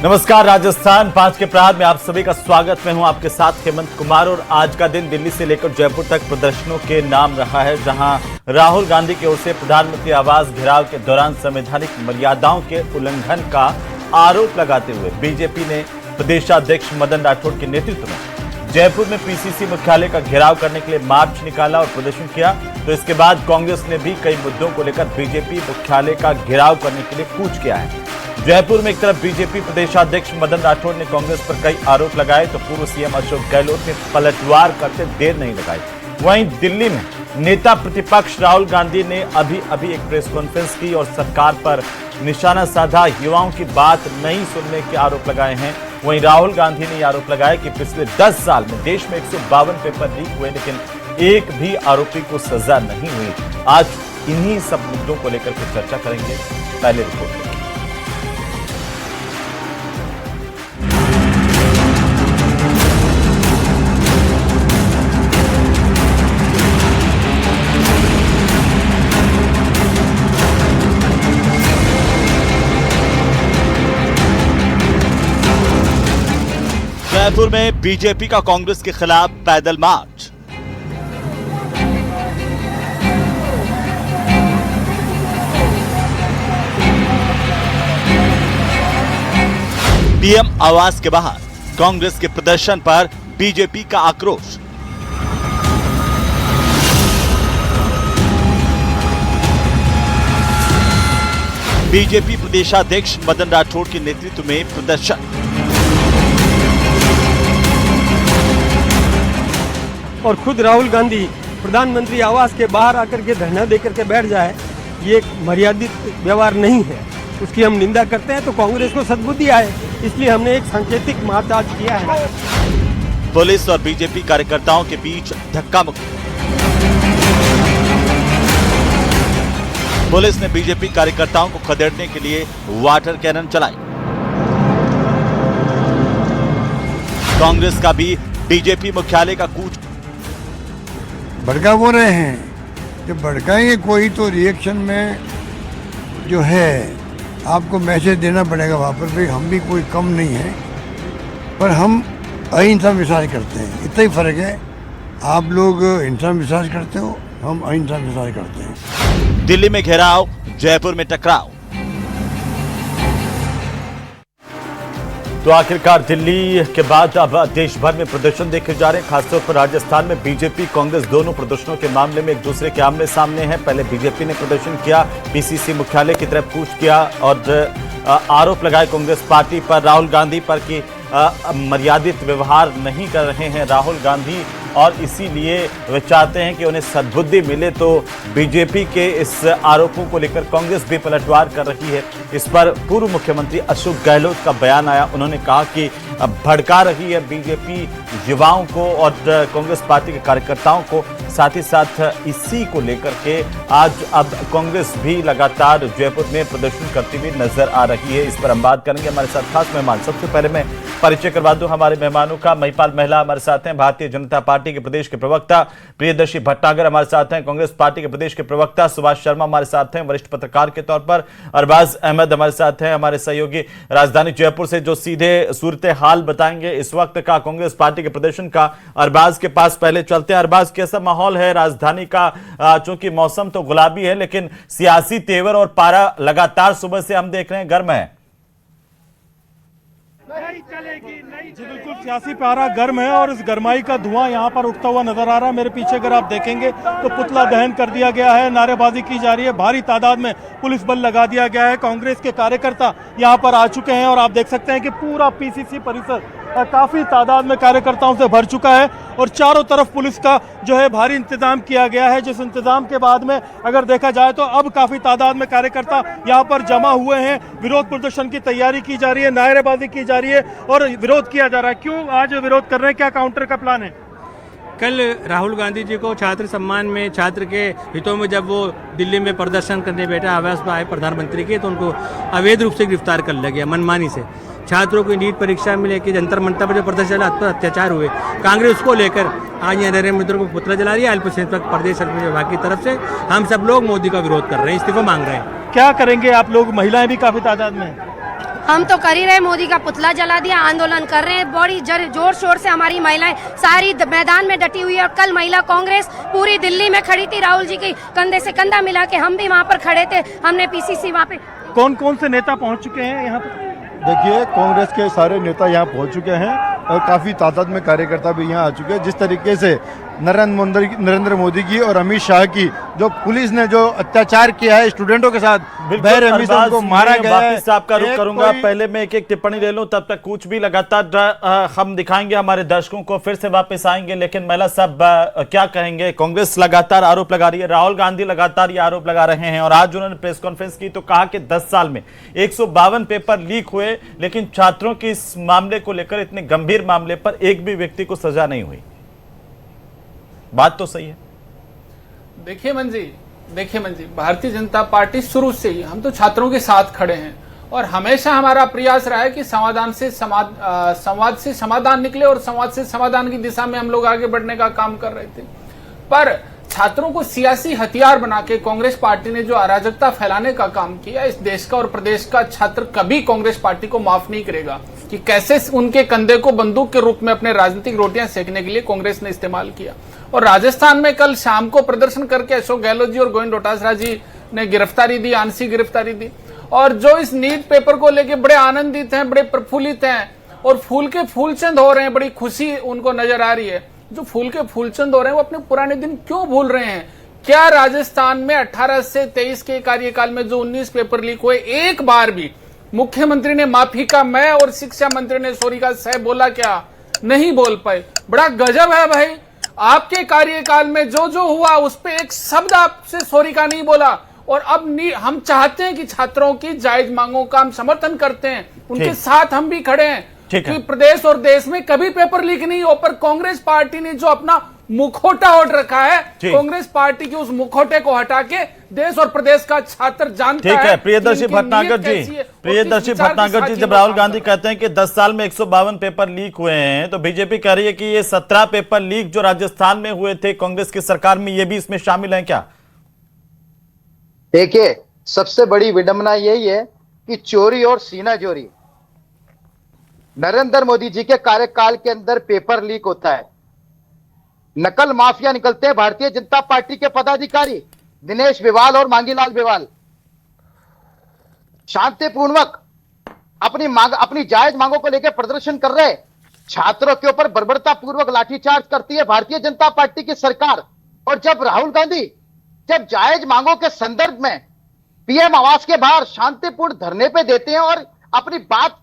नमस्कार, राजस्थान 5 के प्रांत में आप सभी का स्वागत। मैं हूं आपके साथ हेमंत कुमार। और आज का दिन दिल्ली से लेकर जयपुर तक प्रदर्शनों के नाम रहा है, जहां राहुल गांधी की ओर से प्रधानमंत्री आवास घेराव के दौरान संवैधानिक मर्यादाओं के उल्लंघन का आरोप लगाते हुए बीजेपी ने प्रदेशाध्यक्ष मदन राठौड़ के नेतृत्व में जयपुर में पीसीसी मुख्यालय का घेराव करने के लिए मार्च निकाला और प्रदर्शन किया। तो इसके बाद कांग्रेस ने भी कई मुद्दों को लेकर बीजेपी मुख्यालय का घेराव करने के लिए कूच किया है। जयपुर में एक तरफ बीजेपी प्रदेशाध्यक्ष मदन राठौड़ ने कांग्रेस पर कई आरोप लगाए, तो पूर्व सीएम अशोक गहलोत ने पलटवार करते देर नहीं लगाई। वहीं दिल्ली में नेता प्रतिपक्ष राहुल गांधी ने अभी एक प्रेस कॉन्फ्रेंस की और सरकार पर निशाना साधा, युवाओं की बात नहीं सुनने के आरोप लगाए हैं। वहीं राहुल गांधी ने आरोप लगाया कि पिछले 10 साल में देश में 152 पेपर लीक हुए, लेकिन एक भी आरोपी को सजा नहीं हुई। आज इन्हीं सब मुद्दों को लेकर के चर्चा करेंगे। पहले रिपोर्ट देखिए। जयपुर में बीजेपी का कांग्रेस के खिलाफ पैदल मार्च। पीएम आवास के बाहर कांग्रेस के प्रदर्शन पर बीजेपी का आक्रोश। बीजेपी प्रदेशाध्यक्ष मदन राठौड़ के नेतृत्व में प्रदर्शन। और खुद राहुल गांधी प्रधानमंत्री आवास के बाहर आकर के धरना देकर के बैठ जाए, ये एक मर्यादित व्यवहार नहीं है, उसकी हम निंदा करते हैं। तो कांग्रेस को सद्बुद्धि आए, इसलिए हमने एक सांकेतिक मार्च आज किया है। पुलिस और बीजेपी कार्यकर्ताओं के बीच धक्का मुक्की। पुलिस ने बीजेपी कार्यकर्ताओं को खदेड़ने के लिए वाटर कैनन चलाई। कांग्रेस का भी बीजेपी मुख्यालय का कूच। भड़का वो रहे हैं, जब भड़काएंगे कोई तो रिएक्शन में जो है आपको मैसेज देना पड़ेगा वहाँ पर भी हम भी कोई कम नहीं है, पर हम अहिंसा विश्वास करते हैं। इतना ही फर्क है, आप लोग हिंसा विश्वास करते हो, हम अहिंसा विश्वास करते हैं। दिल्ली में घेराव, जयपुर में टकराव। तो आखिरकार दिल्ली के बाद अब देश भर में प्रदर्शन देखे जा रहे हैं। खासतौर पर राजस्थान में बीजेपी कांग्रेस दोनों प्रदर्शनों के मामले में एक दूसरे के आमने सामने हैं। पहले बीजेपी ने प्रदर्शन किया, पीसीसी मुख्यालय की तरफ कूच किया और आरोप लगाए कांग्रेस पार्टी पर, राहुल गांधी पर कि मर्यादित व्यवहार नहीं कर रहे हैं राहुल गांधी, और इसीलिए वे चाहते हैं कि उन्हें सद्बुद्धि मिले। तो बीजेपी के इस आरोपों को लेकर कांग्रेस भी पलटवार कर रही है। इस पर पूर्व मुख्यमंत्री अशोक गहलोत का बयान आया। उन्होंने कहा कि भड़का रही है बीजेपी युवाओं को और कांग्रेस पार्टी के कार्यकर्ताओं को। साथ ही साथ इसी को लेकर के आज अब कांग्रेस भी लगातार जयपुर में प्रदर्शन करती हुई नजर आ रही है। इस पर हम बात करेंगे। हमारे साथ खास मेहमान, सबसे पहले मैं परिचय करवा दूं हमारे मेहमानों का। महिपाल महिला हमारे साथ हैं, भारतीय जनता पार्टी के प्रदेश के प्रवक्ता प्रियदर्शी भट्टागर हमारे साथ हैं, कांग्रेस पार्टी के प्रदेश के प्रवक्ता सुभाष शर्मा हमारे साथ हैं, वरिष्ठ पत्रकार के तौर पर अरबाज अहमद हमारे साथ हैं, हमारे सहयोगी राजधानी जयपुर से जो सीधे सूरत हाल बताएंगे इस वक्त का कांग्रेस पार्टी के प्रदर्शन का। अरबाज के पास पहले चलते हैं। अरबाज, कैसा माहौल है राजधानी का? चूंकि मौसम तो गुलाबी है, लेकिन सियासी तेवर और पारा लगातार सुबह से हम देख रहे हैं गर्म है। नहीं चलेगी, नहीं जी बिल्कुल, सियासी पारा गर्म है और इस गर्माई का धुआं यहाँ पर उठता हुआ नजर आ रहा है। मेरे पीछे अगर आप देखेंगे तो पुतला दहन कर दिया गया है, नारेबाजी की जा रही है, भारी तादाद में पुलिस बल लगा दिया गया है। कांग्रेस के कार्यकर्ता यहाँ पर आ चुके हैं और आप देख सकते हैं कि पूरा पीसीसी परिसर काफी तादाद में कार्यकर्ताओं से भर चुका है और चारों तरफ पुलिस का जो है भारी इंतजाम किया गया है, जिस इंतजाम के बाद में अगर देखा जाए तो अब काफी तादाद में कार्यकर्ता यहाँ पर जमा हुए हैं। विरोध प्रदर्शन की तैयारी की जा रही है, नारेबाजी की जा रही है और विरोध किया जा रहा है। क्यों आज विरोध कर रहे हैं, क्या काउंटर का प्लान है? कल राहुल गांधी जी को छात्र सम्मान में छात्र के हितों में जब वो दिल्ली में प्रदर्शन करने बैठा आवास पर आए प्रधानमंत्री के, तो उनको अवैध रूप से गिरफ्तार कर लिया गया मनमानी से। छात्रों की नीट परीक्षा में लेकर जंतर मंतर पर जो प्रदर्शन चला, पर अत्याचार हुए, कांग्रेस उसको लेकर आज यहाँ नरेंद्र मोदी को पुतला जला रही है। अल्पसंख्यक प्रदेश विभाग की तरफ से हम सब लोग मोदी का विरोध कर रहे हैं, इस्तीफा मांग रहे हैं। क्या करेंगे आप लोग? महिलाएं भी काफी तादाद में हैं। हम तो कर ही रहे, मोदी का पुतला जला दिया, आंदोलन कर रहे हैं, बड़ी जोर शोर से हमारी महिलाएं सारी मैदान में डटी हुई है। और कल महिला कांग्रेस पूरी दिल्ली में खड़ी थी, राहुल जी की कंधे से कंधा मिला के हम भी वहाँ पर खड़े थे। हमने पीसीसी वहाँ पे। कौन कौन से नेता पहुंच चुके हैं यहाँ पर? देखिए, कांग्रेस के सारे नेता यहाँ पहुंच चुके हैं और काफ़ी तादाद में कार्यकर्ता भी यहाँ आ चुके हैं। जिस तरीके से नरेंद्र मोदी की और अमित शाह की जो पुलिस ने जो अत्याचार किया है स्टूडेंटों के साथ, बहरहमी से उनको मारा गया है। वापिस आपका रुख करूंगा, पहले मैं एक एक टिप्पणी ले लूं, तब तक कुछ भी लगातार हम दिखाएंगे हमारे दर्शकों को, फिर से वापस आएंगे। लेकिन महिला साहब क्या कहेंगे? कांग्रेस लगातार आरोप लगा रही है, राहुल गांधी लगातार ये आरोप लगा रहे हैं और आज उन्होंने प्रेस कॉन्फ्रेंस की तो कहा कि 10 साल में 152 पेपर लीक हुए, लेकिन छात्रों की इस मामले को लेकर, इतने गंभीर मामले पर एक भी व्यक्ति को सजा नहीं हुई। बात तो सही है। देखिए मन जी, भारतीय जनता पार्टी शुरू से ही हम तो छात्रों के साथ खड़े हैं और हमेशा हमारा प्रयास रहा है कि संवाद से समाधान निकले और संवाद से समाधान की दिशा में हम लोग आगे बढ़ने का काम कर रहे थे। पर छात्रों को सियासी हथियार बना के कांग्रेस पार्टी ने जो अराजकता फैलाने का काम किया, इस देश का और प्रदेश का छात्र कभी कांग्रेस पार्टी को माफ नहीं करेगा कि कैसे उनके कंधे को बंदूक के रूप में अपने राजनीतिक रोटियां सेकने के लिए कांग्रेस ने इस्तेमाल किया। और राजस्थान में कल शाम को प्रदर्शन करके अशोक गहलोत जी और गोविंद डोटासरा जी ने गिरफ्तारी दी, आंशिक गिरफ्तारी दी। और जो इस नीट पेपर को लेके बड़े आनंदित हैं, बड़े प्रफुल्लित हैं और फूल के फूलचंद हो रहे हैं, बड़ी खुशी उनको नजर आ रही है। जो फूल के फूलचंद हो रहे हैं वो अपने पुराने दिन क्यों भूल रहे हैं? क्या राजस्थान में 18 से 23 के कार्यकाल में जो 19 पेपर लीक हुए, एक बार भी मुख्यमंत्री ने माफी का मैं और शिक्षा मंत्री ने सॉरी का सह बोला क्या? नहीं बोल पाए। बड़ा गजब है भाई, आपके कार्यकाल में जो जो हुआ उस पे एक शब्द आपसे सॉरी का नहीं बोला। और अब हम चाहते हैं कि छात्रों की जायज मांगों का हम समर्थन करते हैं, उनके साथ हम भी खड़े हैं कि प्रदेश और देश में कभी पेपर लीक नहीं हो। पर कांग्रेस पार्टी ने जो अपना मुखौटा ओढ़ रखा है, कांग्रेस पार्टी के उस मुखौटे को हटा के देश और प्रदेश का छात्र जानता है। ठीक है प्रियदर्शी भटनागर जी, जब राहुल गांधी कहते हैं कि 10 साल में 152 पेपर लीक हुए हैं, तो बीजेपी कह रही है कि ये 17 पेपर लीक जो राजस्थान में हुए थे कांग्रेस की सरकार में, ये भी इसमें शामिल हैं क्या? देखिए, सबसे बड़ी विडंबना यही है कि चोरी और सीना चोरी नरेंद्र मोदी जी के कार्यकाल के अंदर पेपर लीक होता है, नकल माफिया निकलते हैं। भारतीय जनता पार्टी के पदाधिकारी दिनेश बिवाल और मांगीलाल बिवाल शांतिपूर्वक अपनी जायज मांगों को लेकर प्रदर्शन कर रहे, छात्रों के ऊपर बर्बरता पूर्वक लाठीचार्ज करती है भारतीय जनता पार्टी की सरकार। और जब राहुल गांधी जब जायज मांगों के संदर्भ में पीएम आवास के बाहर शांतिपूर्ण धरने पे देते हैं और अपनी बात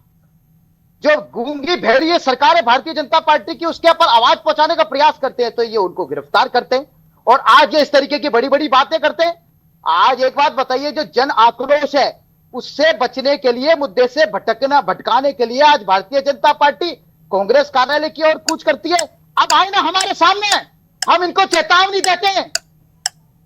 जो गूंगी भेड़िए सरकार है भारतीय जनता पार्टी की, उसके ऊपर आवाज पहुंचाने का प्रयास करते हैं, तो ये उनको गिरफ्तार करते हैं और आज ये इस तरीके की बड़ी बड़ी बातें करते हैं। आज एक बात बताइए, जो जन आक्रोश है उससे बचने के लिए, मुद्दे से भटकाने के लिए आज भारतीय जनता पार्टी कांग्रेस कार्यालय की ओर कूच करती है। अब आए ना हमारे सामने, हम इनको चेतावनी देते हैं।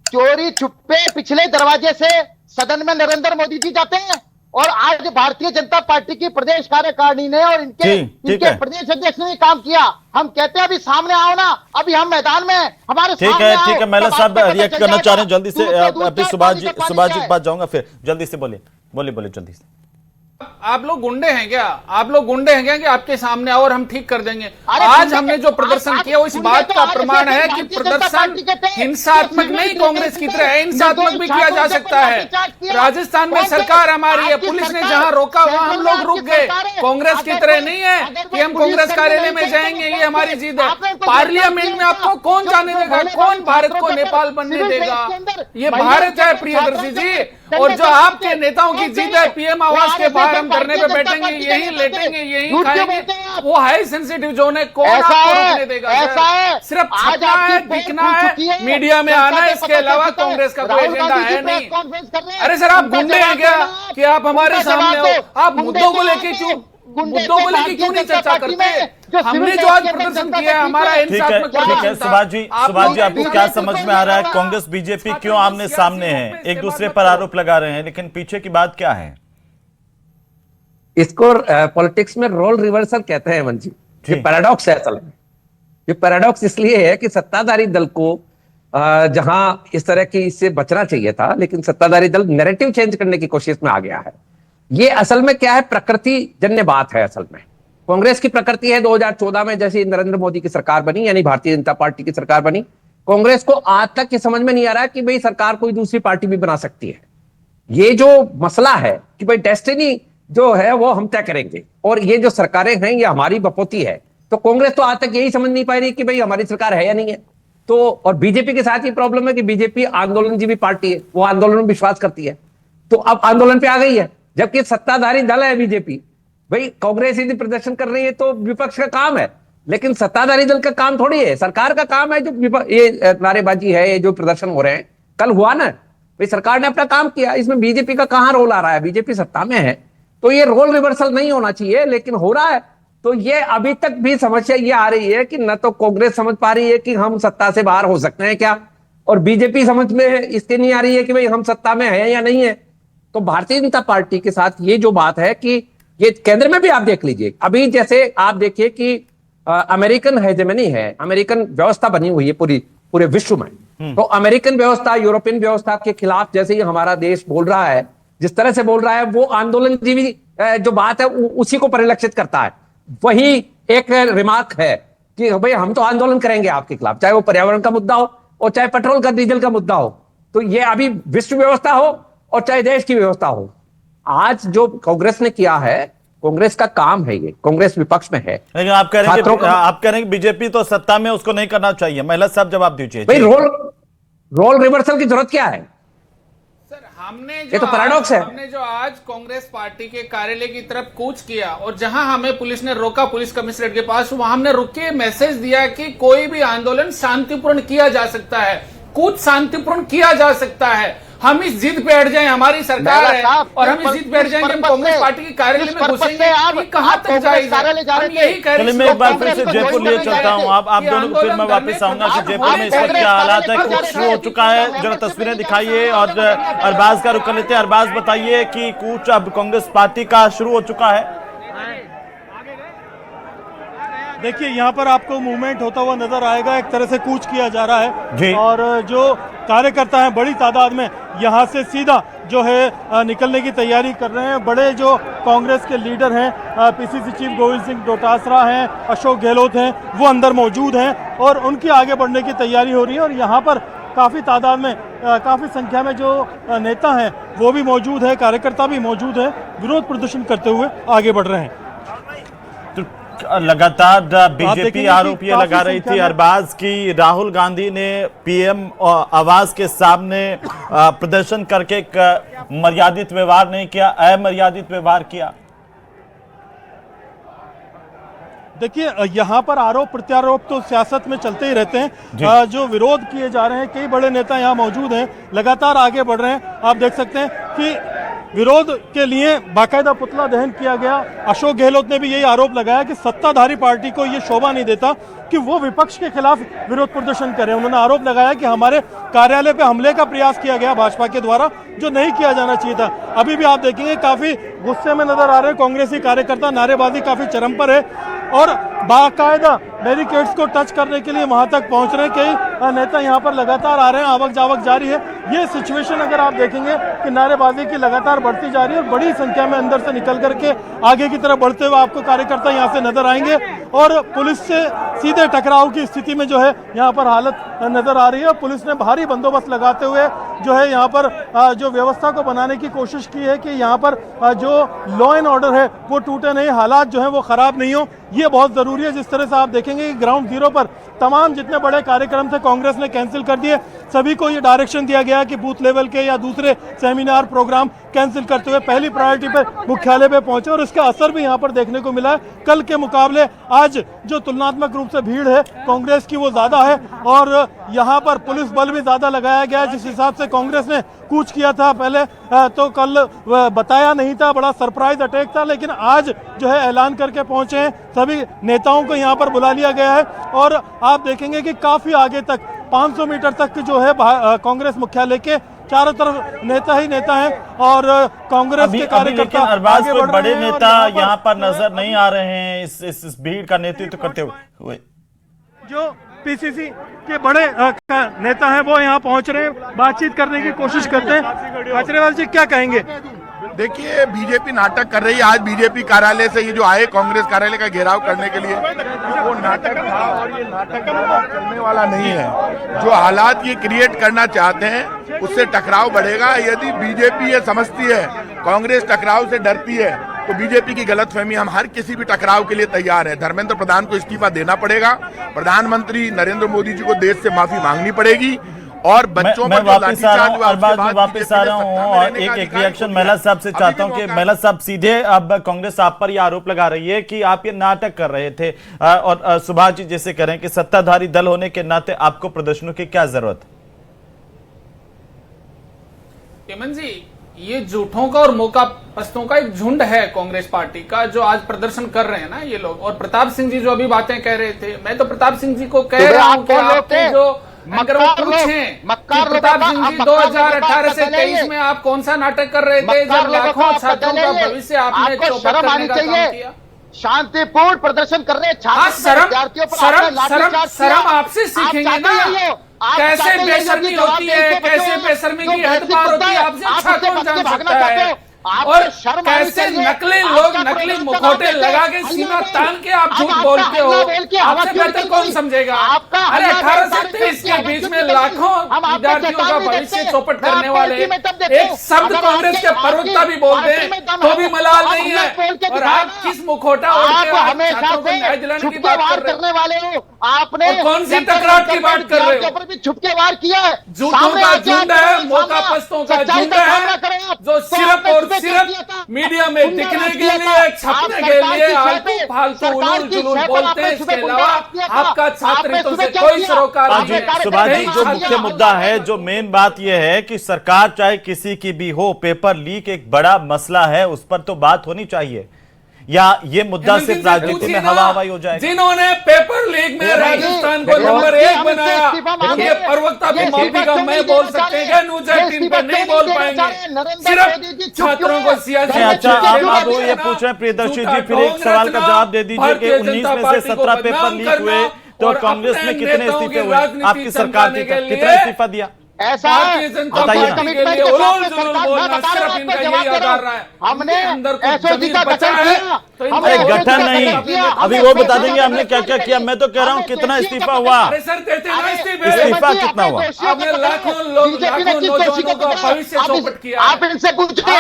चोरी छुपे पिछले दरवाजे से सदन में नरेंद्र मोदी जी जाते हैं और आज भारतीय जनता पार्टी की प्रदेश कार्यकारिणी ने और इनके प्रदेश अध्यक्ष ने काम किया। हम कहते हैं अभी सामने आओ ना, अभी हम मैदान में हमारे ठीक है महिला साहब रिएक्ट करना चाह रहे हैं, जल्दी से अपने सुभाष जी के पास जाऊंगा, फिर जल्दी से बोलिए जल्दी से। आप लोग गुंडे हैं क्या? आप लोग गुंडे हैं क्या कि आपके सामने आओ और हम ठीक कर देंगे? आज हमने जो प्रदर्शन किया वो इस बात का प्रमाण है कि प्रदर्शन हिंसात्मक नहीं, कांग्रेस की तरह हिंसात्मक भी किया जा सकता है। राजस्थान में सरकार हमारी है, पुलिस ने जहां रोका वहां हम लोग रुक गए। कांग्रेस की तरह नहीं है कि हम कांग्रेस कार्यालय में जाएंगे, ये हमारी जीत है। पार्लियामेंट में आपको कौन जाने देगा? कौन भारत को नेपाल बनने देगा? ये भारत है प्रियदर्शी जी। और जो आपके नेताओं की जीत है, पीएम आवास के बाहर हम धरने पे बैठेंगे, यही लेटेंगे, यही खाएंगे, वो हाई सेंसिटिव जोन है, कौन आपको रोकने देगा? सिर्फ छपना है, दिखना है, मीडिया में आना है, इसके अलावा कांग्रेस का कोई एजेंडा है नहीं। अरे सर, आप गुंडे हैं क्या कि आप हमारे सामने हो? आप मुद्दों को लेके क्यों नहीं चर्चा करते? हमने जो आज प्रदर्शन किया है हमारा हिंसात्मक ठीक है सुभाष जी आपको क्या समझ में आ रहा है? कांग्रेस बीजेपी क्यों आमने सामने है, एक दूसरे पर आरोप लगा रहे हैं, लेकिन पीछे की बात क्या है? इसको पॉलिटिक्स में रोल रिवर्सल कहते हैं मंजी। ये पैराडॉक्स है असल में। ये पैराडॉक्स इसलिए है कि सत्ताधारी दल को जहां इस तरह की इससे बचना चाहिए था, लेकिन सत्ताधारी दल नैरेटिव चेंज करने की कोशिश में आ गया है। ये असल में क्या है, प्रकृति जन्य बात है। असल में कांग्रेस की प्रकृति है, 2014 में जैसे नरेंद्र मोदी की सरकार बनी, यानी भारतीय जनता पार्टी की सरकार बनी, कांग्रेस को आज तक ये समझ में नहीं आ रहा है कि भाई सरकार कोई दूसरी पार्टी भी बना सकती है। ये जो मसला है कि भाई डेस्टिनी जो है वो हम तय करेंगे और ये जो सरकारें हैं ये हमारी बपोती है, तो कांग्रेस तो आज तक यही समझ नहीं पा रही कि भाई हमारी सरकार है या नहीं है। तो और बीजेपी के साथ ये प्रॉब्लम है कि बीजेपी आंदोलनजीवी पार्टी है, वो आंदोलन में विश्वास करती है, तो अब आंदोलन पे आ गई है, जबकि सत्ताधारी दल है बीजेपी। भाई कांग्रेस यदि प्रदर्शन कर रही है तो विपक्ष का काम है, लेकिन सत्ताधारी दल का काम थोड़ी है, सरकार का काम है। जो ये नारेबाजी है, ये जो प्रदर्शन हो रहे हैं, कल हुआ ना, भाई सरकार ने अपना काम किया, इसमें बीजेपी का कहां रोल आ रहा है? बीजेपी सत्ता में है, तो ये रोल रिवर्सल नहीं होना चाहिए, लेकिन हो रहा है। तो ये अभी तक भी समस्या ये आ रही है कि न तो कांग्रेस समझ पा रही है कि हम सत्ता से बाहर हो सकते हैं क्या, और बीजेपी समझ में इसके नहीं आ रही है कि भाई हम सत्ता में है या नहीं है। तो भारतीय जनता पार्टी के साथ ये जो बात है कि ये केंद्र में भी आप देख लीजिए, अभी जैसे आप देखिए कि अमेरिकन हेजेमनी है, अमेरिकन व्यवस्था बनी हुई है पूरे विश्व में, तो अमेरिकन व्यवस्था यूरोपियन व्यवस्था के खिलाफ जैसे ही हमारा देश बोल रहा है, जिस तरह से बोल रहा है, वो आंदोलनजीवी जो बात है उसी को परिलक्षित करता है। वही एक रिमार्क है कि भाई हम तो आंदोलन करेंगे आपके खिलाफ, चाहे वो पर्यावरण का मुद्दा हो और चाहे पेट्रोल का डीजल का मुद्दा हो। तो ये अभी विश्व व्यवस्था हो और चाहे देश की व्यवस्था हो, आज जो कांग्रेस ने किया है, कांग्रेस का काम है ये, कांग्रेस विपक्ष में है। लेकिन आप कह रहे हैं कि बीजेपी तो सत्ता में, उसको नहीं करना चाहिए। महिला साहब जवाब दीजिए। भाई रोल रिवर्सल की जरूरत क्या है? सर, हमने ये तो पैराडॉक्स है। हमने जो आज कांग्रेस पार्टी के कार्यालय की तरफ कूच किया और जहां हमें पुलिस ने रोका, पुलिस कमिश्नरेट के पास, वहां हमने रुक के मैसेज दिया कि कोई भी आंदोलन शांतिपूर्ण किया जा सकता है, कूच शांतिपूर्ण किया जा सकता है। हम इस जिद पे अड़ जाएं, हमारी सरकार है और हम इस जिद पे अड़ जाएं कि हम कांग्रेस पार्टी के कार्यालय में घुसेंगे, ये कहां तक जाएगा? हम यही कह रहे हैं। मैं एक बार फिर से जयपुर लिए चलता हूं, आप दोनों को फिर मैं वापस आऊंगा कि जयपुर में इस वक्त क्या हालात है, कूच शुरू हो चुका है, जरा तस्वीरें दिखाइए और अरबाज का रुख कर लेते हैं। अरबाज बताइए कि कूच अब कांग्रेस पार्टी का शुरू हो चुका है। देखिए यहाँ पर आपको मूवमेंट होता हुआ नजर आएगा, एक तरह से कूच किया जा रहा है और जो कार्यकर्ता हैं बड़ी तादाद में यहाँ से सीधा जो है निकलने की तैयारी कर रहे हैं। बड़े जो कांग्रेस के लीडर हैं, पीसीसी चीफ गोविंद सिंह डोटासरा हैं, अशोक गहलोत हैं, वो अंदर मौजूद हैं और उनकी आगे बढ़ने की तैयारी हो रही है। और यहाँ पर काफ़ी तादाद में, काफ़ी संख्या में जो नेता हैं वो भी मौजूद है, कार्यकर्ता भी मौजूद है, विरोध प्रदर्शन करते हुए आगे बढ़ रहे हैं। लगातार बीजेपी आरोप ये लगा रही थी अरबाज की राहुल गांधी ने पीएम आवास के सामने प्रदर्शन करके एक मर्यादित व्यवहार नहीं किया, अमर्यादित व्यवहार किया। देखिए यहाँ पर आरोप प्रत्यारोप तो सियासत में चलते ही रहते हैं। जो विरोध किए जा रहे हैं, कई बड़े नेता यहाँ मौजूद हैं, लगातार आगे बढ़ रहे हैं। आप देख सकते हैं कि विरोध के लिए बाकायदा पुतला दहन किया गया। अशोक गहलोत ने भी यही आरोप लगाया कि सत्ताधारी पार्टी को ये शोभा नहीं देता कि वो विपक्ष के खिलाफ विरोध प्रदर्शन करें। उन्होंने आरोप लगाया कि हमारे कार्यालय पे हमले का प्रयास किया गया भाजपा के द्वारा, जो नहीं किया जाना चाहिए था। अभी भी आप देखेंगे काफी गुस्से में नजर आ रहे हैं कांग्रेसी कार्यकर्ता, नारेबाजी काफी चरम पर है और बाकायदा बैरिकेड्स को टच करने के लिए वहां तक पहुंच रहे हैं। कई नेता यहां पर लगातार आ रहे हैं, आवक जावक जारी है। ये सिचुएशन अगर आप देखेंगे कि नारेबाजी की लगातार बढ़ती जा रही है और बड़ी संख्या में अंदर से निकल करके आगे की तरफ बढ़ते हुए आपको कार्यकर्ता यहां से नजर आएंगे और पुलिस से सीधे टकराव की स्थिति में जो है यहाँ पर हालत नजर आ रही है। पुलिस ने भारी बंदोबस्त लगाते हुए जो है यहाँ पर जो व्यवस्था को बनाने की कोशिश की है कि यहाँ पर जो लॉ एंड ऑर्डर है वो टूटे नहीं, हालात जो है वो खराब नहीं हो, ये बहुत जरूरी है। जिस तरह से आप देखेंगे कि ग्राउंड जीरो पर तमाम जितने बड़े कार्यक्रम थे कांग्रेस ने कैंसिल कर दिए। सभी को ये डायरेक्शन दिया गया कि बूथ लेवल के या दूसरे सेमिनार प्रोग्राम कैंसिल करते हुए पहली प्रायोरिटी पे मुख्यालय पे पहुंचे और इसका असर भी यहाँ पर देखने को मिला है। कल के मुकाबले आज जो तुलनात्मक रूप से भीड़ है कांग्रेस की वो ज्यादा है और यहाँ पर पुलिस बल भी ज्यादा लगाया गया है। जिस हिसाब से कांग्रेस ने कूच किया था पहले तो कल बताया नहीं था, बड़ा सरप्राइज अटैक था, लेकिन आज जो है ऐलान करके पहुंचे हैं। सभी नेताओं को यहाँ पर बुला लिया गया है और आप देखेंगे कि काफी आगे तक 500 मीटर तक जो है कांग्रेस मुख्यालय के चारों तरफ नेता ही नेता हैं और कांग्रेस के कार्यकर्ता अरबाज कोई बड़े नेता यहाँ पर नजर नहीं आ रहे हैं इस भीड़ का नेतृत्व करते हुए। जो पीसीसी के बड़े नेता हैं वो यहाँ पहुंच रहे हैं, बातचीत करने की कोशिश करते हैं। केजरीवाल जी क्या कहेंगे? देखिए बीजेपी नाटक कर रही है। आज बीजेपी कार्यालय से ये जो आए कांग्रेस कार्यालय का घेराव करने के लिए, वो नाटक था और ये नाटक चलने वाला नहीं है। जो हालात ये क्रिएट करना चाहते हैं उससे टकराव बढ़ेगा। यदि बीजेपी ये समझती है कांग्रेस टकराव से डरती है तो बीजेपी की गलतफहमी। हम हर किसी भी टकराव के लिए तैयार है। धर्मेंद्र प्रधान को इस्तीफा देना पड़ेगा, प्रधानमंत्री नरेंद्र मोदी जी को देश से माफी मांगनी पड़ेगी और बच्चों मैं पर जो वापस आ रहा हूँ, लाठीचार्ज हुआ उसके अरबाज में बाद वापस आ रहा हूँ और एक रिएक्शन महिला साहब से चाहता हूँ कि महिला साहब सीधे अब कांग्रेस आप पर यह आरोप लगा रही है कि आप ये नाटक कर रहे थे और सुभाष जी जैसे कह रहे हैं कि सत्ताधारी दल होने के नाते आपको प्रदर्शनों की क्या जरूरत? हेमंत जी, ये झूठों का और मौका पस्तों का एक झुंड है कांग्रेस पार्टी का, जो आज प्रदर्शन कर रहे हैं ना ये लोग। और प्रताप सिंह जी जो अभी बातें कह रहे थे, मैं तो प्रताप सिंह जी को कह रहा हूं कि आपके जो अगर वो पूछें कि प्रताप सिंह जी 2018 से 23 में आप कौन सा नाटक कर रहे थे जब लाखों छात्रों का भविष्य आपने चौपट करने का काम किया? शांतिपूर्ण प्रदर्शन कर रहे शर्म आपसे सीखेंगे ना, कैसे बेशर्मी होती है, कैसे बेशर्मी की हद पार होती है, आपसे अच्छा कौन जान सकता है। और कैसे नकली लोग नकली मुखौटे लगा के सीमा तान के आप झूठ बोलते हो, आपसे बेहतर कौन समझेगा? अरे 18 से 23 के बीच में लाखों विद्यार्थियों का भविष्य चौपट करने वाले एक शब्द कांग्रेस के प्रवक्ता भी बोलते हैं तो भी मलाल नहीं है। और आप किस मुखौटा ओढ़ के छात्रों को न्याय दिलाने की बात कर रहे हो? आपने कौन सी टकराव की बात कर रहे हो? छुपके वार किया है, झूठों का झुंड है, मौका पस्तों का झुंड है, जो सिर्फ और सिर्फ मीडिया में दिखने के लिए, छपने के लिए आलतू फालतू उलूल जुलूल बोलते हैं। इसके अलावा आपका छात्र हितों से कोई सरोकार नहीं है। सुभाष जी, जो मुख्य मुद्दा है, जो मेन बात यह है कि सरकार चाहे किसी की भी हो, पेपर लीक एक बड़ा मसला है, उस पर तो बात होनी चाहिए, या ये मुद्दा सिर्फ राजनीति में हवा हवाई हो जाए? जिन्होंने पेपर लीक में राजस्थान को नंबर 1 बनाया, उनके प्रवक्ता भी माफी का मैं बोल सकते हैं, न्यूज 18 पे नहीं बोल पाएंगे। सिर्फ छात्रों को सियासी। अच्छा, आप वो ये पूछ रहे हैं प्रियदर्शी जी, फिर एक सवाल का जवाब दे दीजिए कि 19 में से 17 पेपर लीक हुए तो कांग्रेस में कितने इस्तीफे हुए? आपकी सरकार ने कितना इस्तीफा दिया? ऐसा भारतीय जनता पार्टी के लिए उलूल जुलूल बोलना सिर्फ इनका यही आधार रहा है। हमने अंदर एसओजी का बचा है तो अरे गठन नहीं, अभी वो बता देंगे हमने क्या क्या किया। मैं तो कह रहा हूँ कितना इस्तीफा हुआ, इस्तीफा कितना हुआ? आपने लाखों नौजवानों का भविष्य चौपट किया। आप इनसे पूछिए।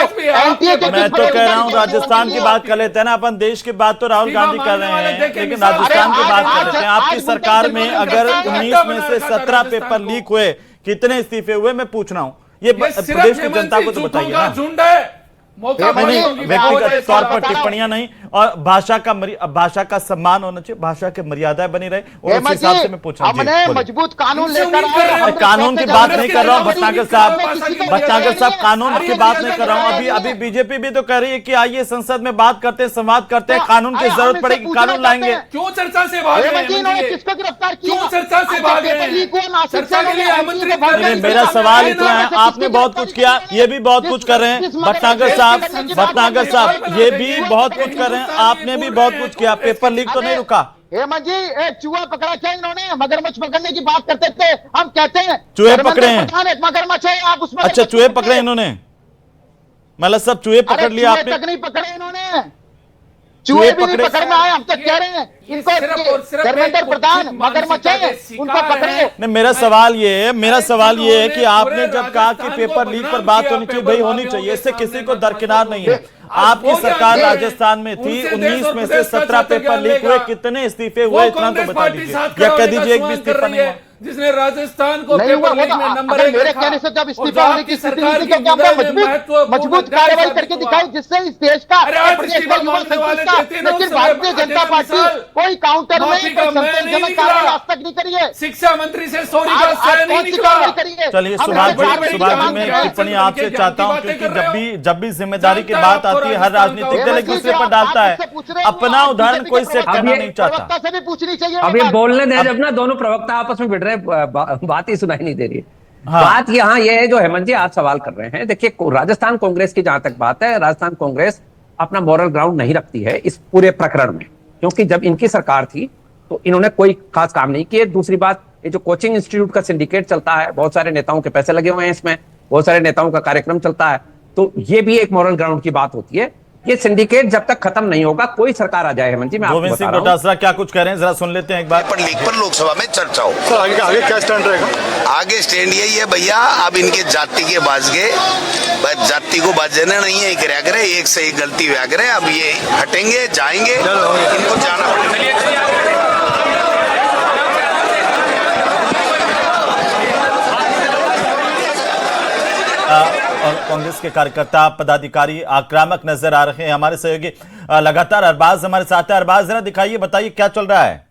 मैं तो कह रहा हूँ राजस्थान की बात कर लेते हैं ना अपन। देश की बात तो राहुल गांधी कर रहे हैं, लेकिन राजस्थान की बात कर लेते हैं। आपकी सरकार में अगर 19 में से 17 पेपर लीक हुए, कितने इस्तीफे हुए, मैं पूछ रहा हूँ। ये प्रदेश की जनता को तो बताइए ना। झुंड है, नहीं, व्यक्तिगत तौर पर टिप्पणियां नहीं, और भाषा का सम्मान होना चाहिए, भाषा की मर्यादाएं बनी रहे, और उस हिसाब से मैं पूछ रहा हूं। हमने मजबूत कानून लेकर आए। कानून की बात नहीं कर रहा हूं भटनागर साहब, कानून की बात नहीं कर रहा हूं। अभी बीजेपी भी तो कह रही है कि आइए संसद में बात करते हैं, संवाद करते हैं, कानून की जरूरत पड़ेगी कानून लाएंगे। क्यों चर्चा से भाग रहे हैं? किसको गिरफ्तार किया? क्यों चर्चा से भाग रहे हैं? चर्चा के लिए आमंत्रित कर रहे हैं। मेरा सवाल इतना है, आपने बहुत कुछ किया, ये भी बहुत कुछ कर रहे हैं भटनागर साहब, ये भी बहुत कुछ कर रहे हैं, आपने भी बहुत कुछ किया, पेपर लीक तो नहीं रुका। हेमंत जी, एक चूहा पकड़ा क्या इन्होंने? मगरमच्छ पकड़ने की बात करते थे, हम कहते हैं चूहे पकड़े हैं। मगरमच्छ है, आप उसमें अच्छा, चूहे पकड़े इन्होंने? मतलब सब चूहे पकड़ लिया आपने? तक नहीं पकड़े इन्होंने, चूहे भी नहीं पकड़ में आए। हम तो कह रहे हैं इनको धर्मेंद्र प्रधान मगरमच्छ है, उनको पकड़े। नहीं, मेरा सवाल ये है कि आपने जब कहा कि पेपर लीक पर बात होनी चाहिए, भाई होनी चाहिए, इससे किसी को दरकिनार नहीं है। आपकी सरकार राजस्थान में थी, 19 में से 17 पेपर लीक हुए, कितने इस्तीफे हुए इतना तो बता दीजिए, या कह दीजिए एक भी इस्तीफा नहीं हुआ। जिसने राजस्थान को पेपर लीक में नंबर 1 मेरे कहने से जब इस्तीफा होने की स्थिति थी, क्योंकि हमने मजबूत कार्रवाई करके दिखाई, जिससे इस देश का लेकिन भारतीय जनता पार्टी कोई काउंटर में संतोषजनक कार्रवाई आज तक नहीं करी है। शिक्षा मंत्री से सॉरी का सह नहीं निकला। चलिए सुभाष जी, मैं एक टिप्पणी आपसे चाहता हूं, क्योंकि जब भी जिम्मेदारी की बात आती है, हर राजनीतिक दल एक दूसरे पर डालता है, अपना उदाहरण कोई सेट करना नहीं चाहता। से भी पूछनी चाहिए। अब ये बोलने दें जब ना दोनों प्रवक्ता आपस में भिड़ रहे, बात ही सुनाई नहीं दे रही है। हाँ। बात यहाँ ये है जो हेमंत जी आज सवाल कर रहे हैं। देखिए, राजस्थान कांग्रेस की जहां तक बात है, राजस्थान कांग्रेस अपना मॉरल ग्राउंड नहीं रखती है इस पूरे प्रकरण में, क्योंकि जब इनकी सरकार थी तो इन्होंने कोई खास काम नहीं किए। दूसरी बात, ये जो कोचिंग इंस्टीट्यूट का सिंडिकेट चलता है, बहुत सारे नेताओं के पैसे लगे हुए हैं इसमें, बहुत सारे नेताओं का कार्यक्रम चलता है, तो ये भी एक मॉरल ग्राउंड की बात होती है। ये सिंडिकेट जब तक खत्म नहीं होगा, कोई सरकार आ जाए हेमंत जी, मैं आपको गोविंद बता सिंह रहा हूं। डोटासरा क्या कुछ कह रहे हैं, जरा सुन लेते हैं एक बार। पर लीक पर लोकसभा में चर्चा हो। सर आगे क्या स्टैंड रहेगा? आगे स्टैंड यही है भैया, अब इनके जाति के बाज गए, बस जाति को बाजना नहीं है, क्या करे, एक से एक गलती हुआ करे, अब ये हटेंगे जाएंगे, इनको जाना पड़ेगा। और कांग्रेस के कार्यकर्ता पदाधिकारी आक्रामक नजर आ रहे हैं। हमारे सहयोगी लगातार अरबाज हमारे साथ है। अरबाज, जरा दिखाइए, बताइए क्या चल रहा है।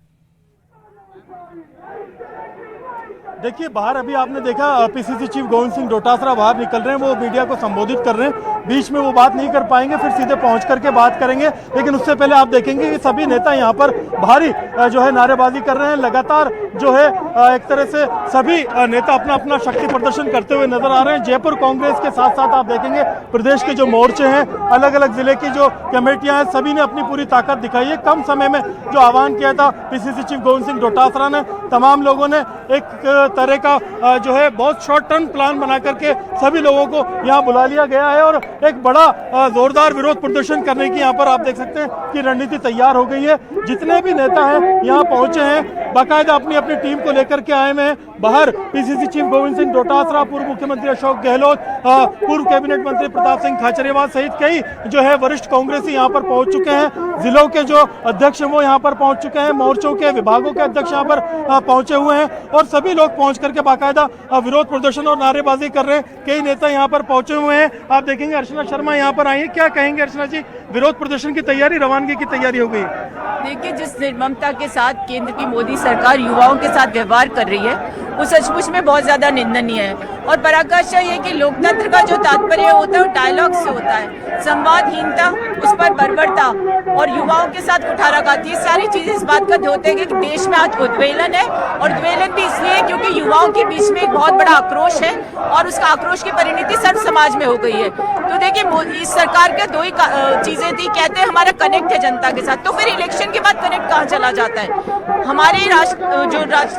देखिए, बाहर अभी आपने देखा पीसीसी चीफ गोविंद सिंह डोटासरा बाहर निकल रहे हैं, वो मीडिया को संबोधित कर रहे हैं। बीच में वो बात नहीं कर पाएंगे, फिर सीधे पहुंच करके बात करेंगे। लेकिन उससे पहले आप देखेंगे कि सभी नेता यहाँ पर भारी जो है नारेबाजी कर रहे हैं। लगातार जो है एक तरह से सभी नेता अपना अपना शक्ति प्रदर्शन करते हुए नजर आ रहे हैं। जयपुर कांग्रेस के साथ साथ आप देखेंगे प्रदेश के जो मोर्चे हैं, अलग अलग जिले की जो कमेटियां हैं, सभी ने अपनी पूरी ताकत दिखाई है। कम समय में जो आह्वान किया था पीसीसी चीफ गोविंद सिंह डोटासरा ने, तमाम लोगों ने एक तरह का जो है बहुत शॉर्ट टर्म प्लान बना करके सभी लोगों को यहाँ बुला लिया गया है और एक बड़ा जोरदार विरोध प्रदर्शन करने की यहाँ पर आप देख सकते हैं कि रणनीति तैयार हो गई है। जितने भी नेता हैं यहाँ पहुंचे हैं, बाकायदा अपनी अपनी टीम को लेकर के आए हुए हैं। बाहर पीसीसी चीफ गोविंद सिंह डोटासरा, पूर्व मुख्यमंत्री अशोक गहलोत, पूर्व कैबिनेट मंत्री प्रताप सिंह खाचरियावास सहित कई जो है वरिष्ठ कांग्रेसी यहाँ पर पहुंच चुके हैं। जिलों के जो अध्यक्ष हैं वो यहाँ पर पहुंच चुके हैं, मोर्चों के विभागों के अध्यक्ष यहाँ पर पहुंचे हुए हैं और सभी लोग पहुंच करके बाकायदा विरोध प्रदर्शन और नारेबाजी कर रहे हैं। कई नेता यहाँ पर पहुंचे हुए हैं। आप देखेंगे अर्चना शर्मा यहाँ पर आई है। क्या कहेंगे अर्चना जी, विरोध प्रदर्शन की तैयारी, रवानगी की तैयारी हो गई? देखिए, जिस निर्ममता के साथ केंद्र की मोदी सरकार युवाओं के साथ व्यवहार कर रही है वो सचमुच में बहुत ज्यादा निंदनीय है। और पराकाष्ठा ये कि लोकतंत्र का जो तात्पर्य होता है वो डायलॉग से होता है। संवादहीनता, उस पर बर्बरता और युवाओं के साथ कुठाराघाती, सारी चीजें इस बात का द्योतक है कि देश में आज उद्वेलन है। और उद्वेलन भी इसलिए क्योंकि युवाओं के बीच में एक बहुत बड़ा आक्रोश है और उसका आक्रोश की परिणति सर्व समाज में हो गई है। तो देखिए, इस सरकार के दो ही चीजें थी, कहते हैं हमारा कनेक्ट है जनता के साथ, तो फिर इलेक्शन के बाद कनेक्ट कहाँ चला जाता है? हमारे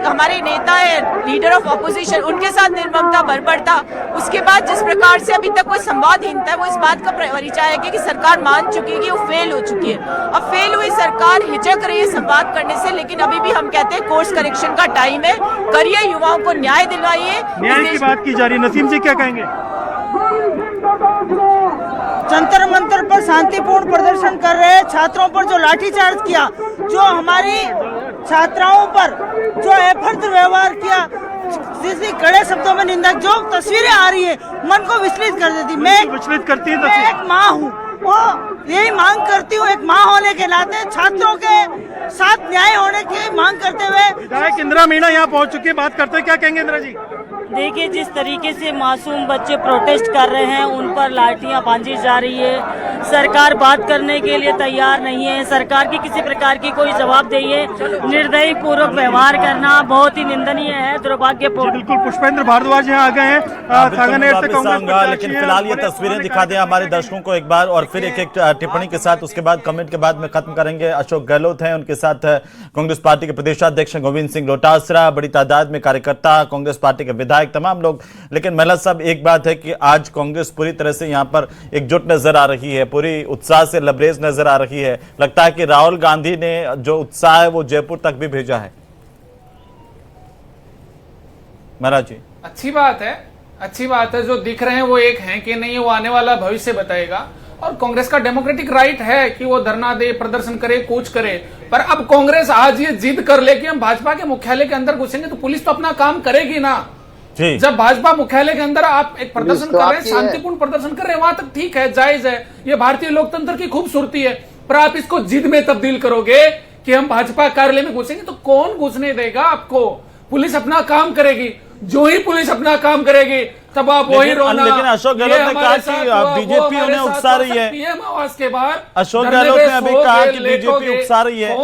हमारे नेता है, लीडर ऑफ ऑपोजिशन, उनके साथ निर्ममता, बर्बरता, उसके बाद जिस प्रकार से अभी तक कोई संवादहीनता है, वो इस बात का परिचायक है कि सरकार मान चुकी है कि वो फेल हो चुकी है। अब फेल हुई सरकार हिचक रही है संवाद करने से, लेकिन अभी भी हम कहते हैं कोर्स करेक्शन का टाइम है। करिए, युवाओं को न्याय दिलवाइए। न्याय की बात की जा रही है। नसीम जी क्या कहेंगे? जंतर मंतर पर शांतिपूर्ण प्रदर्शन कर रहे हैं। छात्रों पर जो लाठीचार्ज किया, जो हमारी छात्राओं पर जो अभद्र व्यवहार किया, जिसकी कड़े शब्दों में निंदा, जो तस्वीरें आ रही है मन को विचलित कर देती। मैं विचलित करती है। मैं एक माँ हूँ, वो यही मांग करती हूँ, एक माँ होने के नाते छात्रों के साथ न्याय होने की मांग करते हुए। विधायक इंदिरा मीणा यहाँ पहुँच चुकी है, बात करते हैं। क्या कहेंगे इंदिरा जी? देखिए, जिस तरीके से मासूम बच्चे प्रोटेस्ट कर रहे हैं, उन पर लाठियां बांधी जा रही है। सरकार बात करने के लिए तैयार नहीं है। सरकार की किसी प्रकार की कोई जवाबदेही है, निर्दयी पूर्वक व्यवहार करना बहुत ही निंदनीय है, दुर्भाग्यपूर्ण। बिल्कुल। पुष्पेंद्र भारद्वाज यहाँ आ गए हैं सांगानेर से कांग्रेस। लेकिन फिलहाल ये तस्वीरें दिखा दें हमारे दर्शकों को एक बार, और फिर एक टिप्पणी के साथ, उसके बाद कमेंट के बाद में खत्म करेंगे। अशोक गहलोत हैं, उनके साथ कांग्रेस पार्टी के प्रदेशाध्यक्ष गोविंद सिंह डोटासरा, बड़ी तादाद में कार्यकर्ता, कांग्रेस पार्टी के विधायक, तमाम लोग। लेकिन महिला साहब, एक बात है कि आज कांग्रेस पूरी तरह से यहां पर एकजुट नजर आ रही है, पूरी उत्साह से लबरेज नजर आ रही है। लगता है कि राहुल गांधी ने जो उत्साह है वो जयपुर तक भी भेजा है। महाराज जी, अच्छी बात है, अच्छी बात है। जो दिख रहे हैं वो एक हैं कि नहीं, वो आने वाला भविष्य बताएगा। और कांग्रेस का डेमोक्रेटिक राइट है कि वो धरना दे, प्रदर्शन करे, कूच करे। पर अब कांग्रेस आज ये जिद कर ले कि हम भाजपा के मुख्यालय के अंदर घुसेंगे, तो पुलिस तो अपना काम करेगी ना। जब भाजपा मुख्यालय के अंदर आप एक प्रदर्शन कर रहे हैं, शांतिपूर्ण प्रदर्शन कर रहे हैं, वहां तक ठीक है, जायज है, ये भारतीय लोकतंत्र की खूबसूरती है। पर आप इसको जिद में तब्दील करोगे कि हम भाजपा कार्यालय में घुसेंगे, तो कौन घुसने देगा आपको? पुलिस अपना काम करेगी। जो ही पुलिस अपना काम करेगी तब आप वही रोना। लेकिन अशोक गहलोत ने कहा कि बीजेपी उन्हें उकसा रही है। पीएम आवास के बाद अशोक गहलोत ने अभी कहा कि बीजेपी उकसा रही है।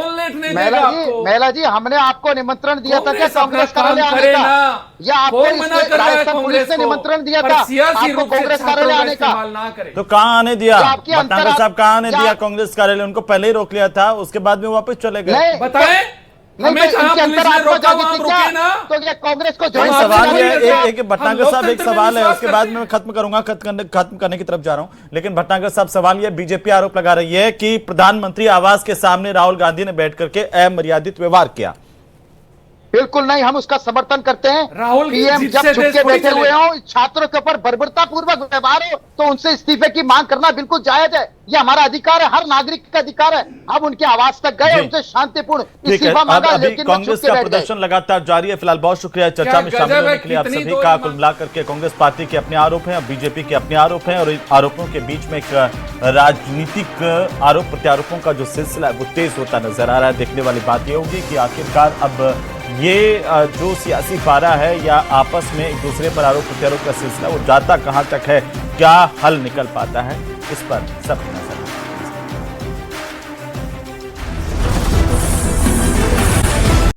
महिला जी, हमने आपको निमंत्रण दिया था कि कांग्रेस कार्यालय आने का, या आपको राजस्थान पुलिस ने निमंत्रण दिया था आपको कांग्रेस कार्यालय आने का? तो कहाँ आने दिया? कांग्रेस साहब कहाँ आने दिया कांग्रेस कार्यालय? उनको पहले ही रोक लिया था, उसके बाद में वापस चले गए। बताएं नहीं हमें तो कहा इनके पुलिस अंदर ने आत्मा रोका, जागी वहाँ थी रुके क्या? ना। तो ये कांग्रेस को नहीं, ज्वाइन सवाल करना ये चाहिए था। एक भटनागर साहब एक लोकतंत्र में सवाल है, विश्वास उसके बाद करते मैं खत्म करूंगा, खत्म करने की तरफ जा रहा हूं। लेकिन भटनागर साहब सवाल ये, बीजेपी आरोप लगा रही है कि प्रधानमंत्री आवास के सामने राहुल गांधी ने बैठ करके अमर्यादित व्यवहार किया। बिल्कुल नहीं, हम उसका समर्थन करते हैं। राहुल की पीएम जिद जब से छुप देश के थोड़ी बैठे हुए चलेगा। हों, छात्रों के ऊपर बर्बरता पूर्वक व्यवहार हो तो उनसे इस्तीफे की मांग करना बिल्कुल जायज है। ये हमारा अधिकार है, हर नागरिक का अधिकार है। हम उनके आवास तक गए, जी। उनसे शांतिपूर्ण ठीक है, इस्तीफा अब मांगा, अभी लेकिन वो कांग्रेस छुप के का बैठ गए। प्रदर्शन लगातार जारी है। फिलहाल बहुत शुक्रिया चर्चा क्या में गजब शामिल है, होने के लिए आप कितनी सभी दो का। ईमान। कुल मिलाकर के कांग्रेस पार्टी के अपने आरोप हैं, अब बीजेपी के अपने आरोप हैं, और इन आरोपों के बीच में एक राजनीतिक आरोप प्रत्यारोपों का जो सिलसिला है वो तेज होता नजर आ रहा है। देखने वाली बात यह होगी कि आखिरकार अब ये जो सियासी पारा है या आपस में एक दूसरे पर आरोप प्रत्यारोप का सिलसिला वो जाता कहां तक है, क्या हल निकल पाता है, इस पर सब